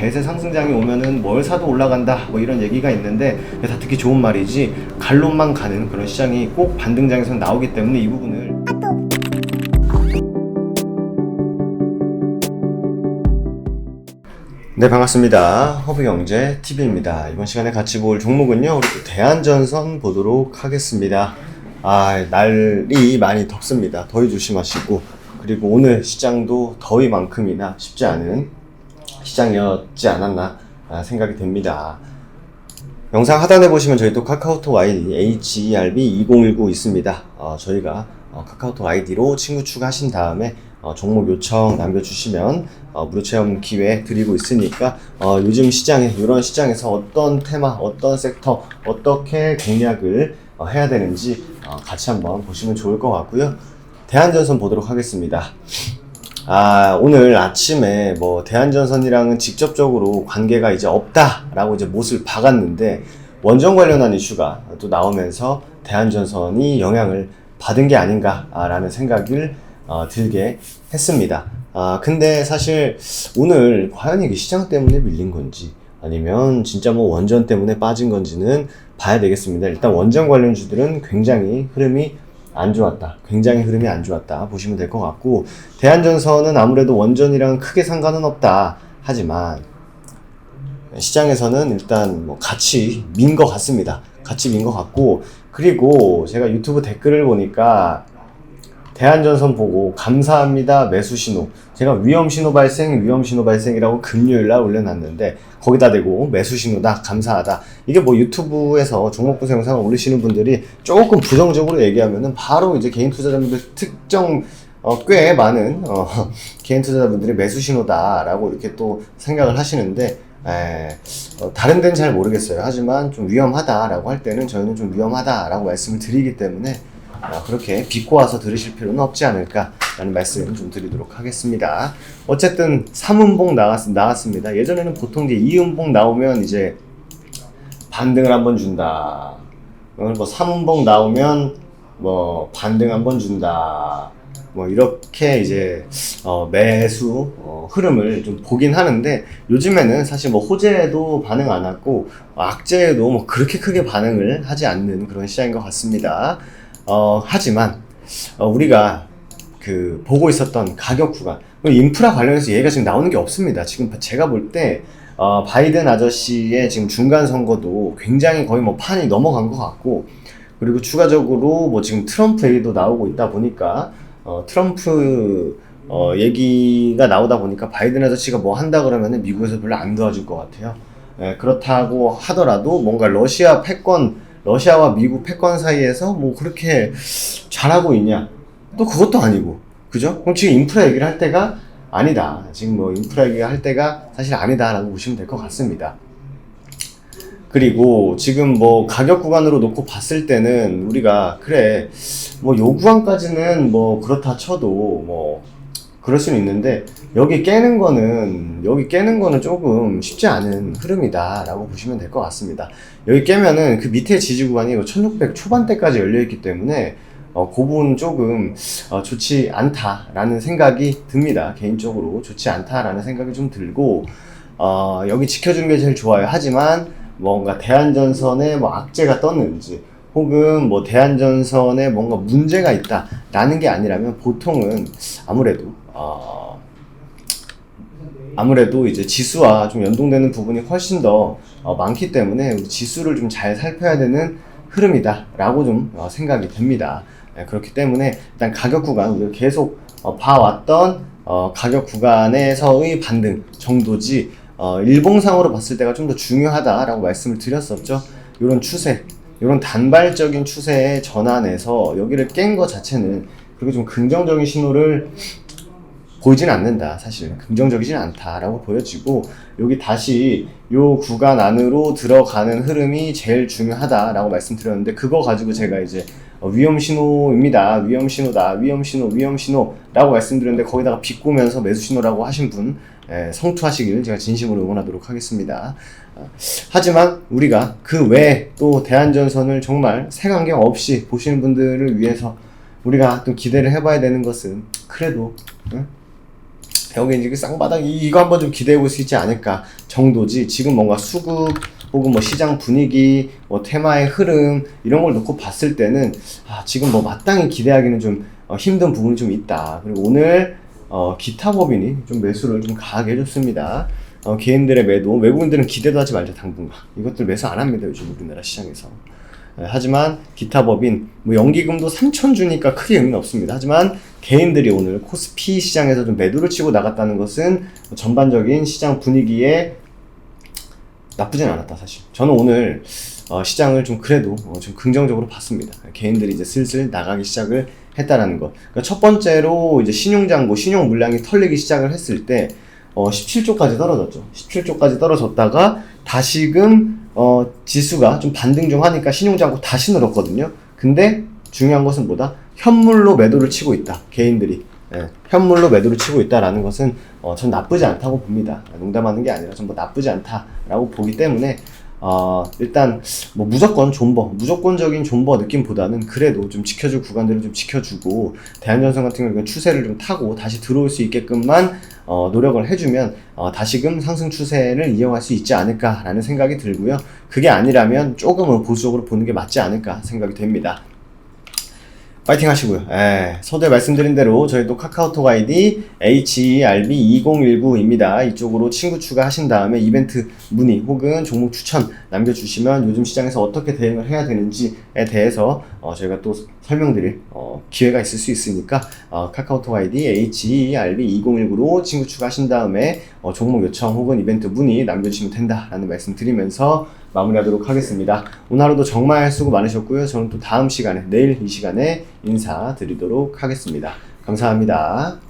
대세 상승장이 오면은 뭘 사도 올라간다 뭐 이런 얘기가 있는데 다 듣기 좋은 말이지 갈론만 가는 그런 시장이 꼭 반등장에서 나오기 때문에 이 부분을 네, 반갑습니다. 허브경제TV입니다. 이번 시간에 같이 볼 종목은요, 우리 대한전선 보도록 하겠습니다. 날이 많이 덥습니다. 더위 조심하시고, 그리고 오늘 시장도 더위만큼이나 쉽지 않은 시장이었지 않았나 생각이 됩니다. 영상 하단에 보시면 저희 또 카카오톡 아이디 HERB2019 있습니다. 저희가 카카오톡 아이디로 친구 추가하신 다음에 종목 요청 남겨주시면 무료 체험 기회 드리고 있으니까 요즘 시장에 이런 시장에서 어떤 테마, 어떤 섹터, 어떻게 공략을 해야 되는지 같이 한번 보시면 좋을 것 같고요. 대한전선 보도록 하겠습니다. 오늘 아침에 대한전선이랑은 직접적으로 관계가 이제 없다라고 이제 못을 박았는데 원전 관련한 이슈가 또 나오면서 대한전선이 영향을 받은 게 아닌가라는 생각을 들게 했습니다. 근데 사실 오늘 과연 이게 시장 때문에 밀린 건지 아니면 진짜 원전 때문에 빠진 건지는 봐야 되겠습니다. 일단 원전 관련주들은 굉장히 흐름이 안 좋았다. 굉장히 흐름이 안 좋았다. 보시면 될 것 같고, 대한전선은 아무래도 원전이랑 크게 상관은 없다. 하지만, 시장에서는 일단 같이 민 것 같습니다. 같이 민 것 같고, 그리고 제가 유튜브 댓글을 보니까, 대한전선 보고 감사합니다 매수 신호, 제가 위험 신호 발생이라고 금요일날 올려놨는데 거기다 대고 매수 신호다 감사하다, 이게 유튜브에서 종목 분석 영상을 올리시는 분들이 조금 부정적으로 얘기하면은 바로 이제 개인 투자자분들 특정 꽤 많은 개인 투자자분들이 매수 신호다라고 이렇게 또 생각을 하시는데 다른 데는 잘 모르겠어요. 하지만 좀 위험하다라고 할 때는 저희는 좀 위험하다라고 말씀을 드리기 때문에 그렇게 비꼬 와서 들으실 필요는 없지 않을까라는 말씀 좀 드리도록 하겠습니다. 어쨌든 3음봉 나왔습니다. 예전에는 보통 이제 2음봉 나오면 이제 반등을 한번 준다. 오늘 3음봉 나오면 반등 한번 준다. 이렇게 이제 매수 흐름을 좀 보긴 하는데 요즘에는 사실 호재에도 반응 안 하고 악재에도 그렇게 크게 반응을 하지 않는 그런 시장인 것 같습니다. 하지만 우리가 보고 있었던 가격 구간, 인프라 관련해서 얘기가 지금 나오는 게 없습니다. 지금 제가 볼 때 바이든 아저씨의 지금 중간 선거도 굉장히 거의 판이 넘어간 것 같고, 그리고 추가적으로 지금 트럼프 얘기도 나오고 있다 보니까 트럼프 얘기가 나오다 보니까 바이든 아저씨가 한다 그러면은 미국에서 별로 안 도와줄 것 같아요. 그렇다고 하더라도 뭔가 러시아와 미국 패권 사이에서 그렇게 잘하고 있냐? 또 그것도 아니고, 그죠? 그럼 지금 인프라 얘기를 할 때가 아니다. 지금 인프라 얘기를 할 때가 사실 아니다라고 보시면 될 것 같습니다. 그리고 지금 가격 구간으로 놓고 봤을 때는 우리가 그래 요 구간까지는 그렇다 쳐도 그럴 수는 있는데 여기 깨는 거는 조금 쉽지 않은 흐름이다 라고 보시면 될 것 같습니다. 여기 깨면은 그 밑에 지지 구간이 1600 초반대까지 열려있기 때문에 그 부분 조금 좋지 않다라는 생각이 듭니다. 개인적으로 좋지 않다라는 생각이 좀 들고, 여기 지켜주는 게 제일 좋아요. 하지만 뭔가 대한전선에 악재가 떴는지 혹은 대한전선에 뭔가 문제가 있다라는 게 아니라면 보통은 아무래도 이제 지수와 좀 연동되는 부분이 훨씬 더 많기 때문에 지수를 좀 잘 살펴야 되는 흐름이다라고 좀 생각이 됩니다. 그렇기 때문에 일단 가격 구간, 우리가 계속 봐왔던 가격 구간에서의 반등 정도지 일봉상으로 봤을 때가 좀 더 중요하다라고 말씀을 드렸었죠. 이런 추세, 이런 단발적인 추세의 전환에서 여기를 깬 것 자체는 그렇게 좀 긍정적인 신호를 보이진 않는다. 사실 긍정적이진 않다라고 보여지고, 여기 다시 요 구간 안으로 들어가는 흐름이 제일 중요하다라고 말씀드렸는데, 그거 가지고 제가 이제 위험 신호입니다. 위험 신호라고 말씀드렸는데 거기다가 비꼬면서 매수 신호라고 하신 분 성투하시길 제가 진심으로 응원하도록 하겠습니다. 하지만 우리가 그 외에 또 대한전선을 정말 색안경 없이 보시는 분들을 위해서 우리가 또 기대를 해봐야 되는 것은 그래도 여기 이제 그 쌍바닥 이거 한번 좀 기대해 볼 수 있지 않을까 정도지. 지금 뭔가 수급 혹은 뭐 시장 분위기, 뭐 테마의 흐름 이런 걸 놓고 봤을 때는 지금 뭐 마땅히 기대하기는 좀 힘든 부분이 좀 있다. 그리고 오늘 기타 법인이 좀 매수를 좀 강하게 해줬습니다. 개인들의 매도, 외국인들은 기대도 하지 말자 당분간. 이것들 매수 안 합니다 요즘 우리나라 시장에서. 하지만 기타 법인 뭐 연기금도 3천 주니까 크게 의미는 없습니다. 하지만 개인들이 오늘 코스피 시장에서 좀 매도를 치고 나갔다는 것은 전반적인 시장 분위기에 나쁘진 않았다 사실. 저는 오늘 시장을 좀 그래도 좀 긍정적으로 봤습니다. 개인들이 이제 슬슬 나가기 시작을 했다라는 것. 그러니까 첫 번째로 이제 신용잔고, 신용 물량이 털리기 시작을 했을 때 17조까지 떨어졌죠. 17조까지 떨어졌다가 다시금 지수가 좀 반등 좀 하니까 신용잔고 다시 늘었거든요. 근데 중요한 것은 뭐다? 현물로 매도를 치고 있다. 개인들이. 현물로 매도를 치고 있다라는 것은 전 나쁘지 않다고 봅니다. 농담하는 게 아니라 전 뭐 나쁘지 않다라고 보기 때문에 일단 뭐 무조건 존버, 무조건적인 존버 느낌보다는 그래도 좀 지켜줄 구간들을 좀 지켜주고 대한전선 같은 경우는 추세를 좀 타고 다시 들어올 수 있게끔만 노력을 해주면 다시금 상승 추세를 이어갈 수 있지 않을까라는 생각이 들고요. 그게 아니라면 조금은 보수적으로 보는 게 맞지 않을까 생각이 됩니다. 파이팅 하시고요. 서두에 말씀드린 대로 저희도 카카오톡 아이디 HERB2019입니다. 이쪽으로 친구 추가하신 다음에 이벤트 문의 혹은 종목 추천 남겨주시면 요즘 시장에서 어떻게 대응을 해야 되는지에 대해서 저희가 또 설명드릴 기회가 있을 수 있으니까 카카오톡 아이디 HERB2019로 친구 추가하신 다음에 종목 요청 혹은 이벤트 문의 남겨주시면 된다라는 말씀 드리면서 마무리하도록 하겠습니다. 오늘 하루도 정말 수고 많으셨고요. 저는 또 다음 시간에 내일 이 시간에 인사드리도록 하겠습니다. 감사합니다.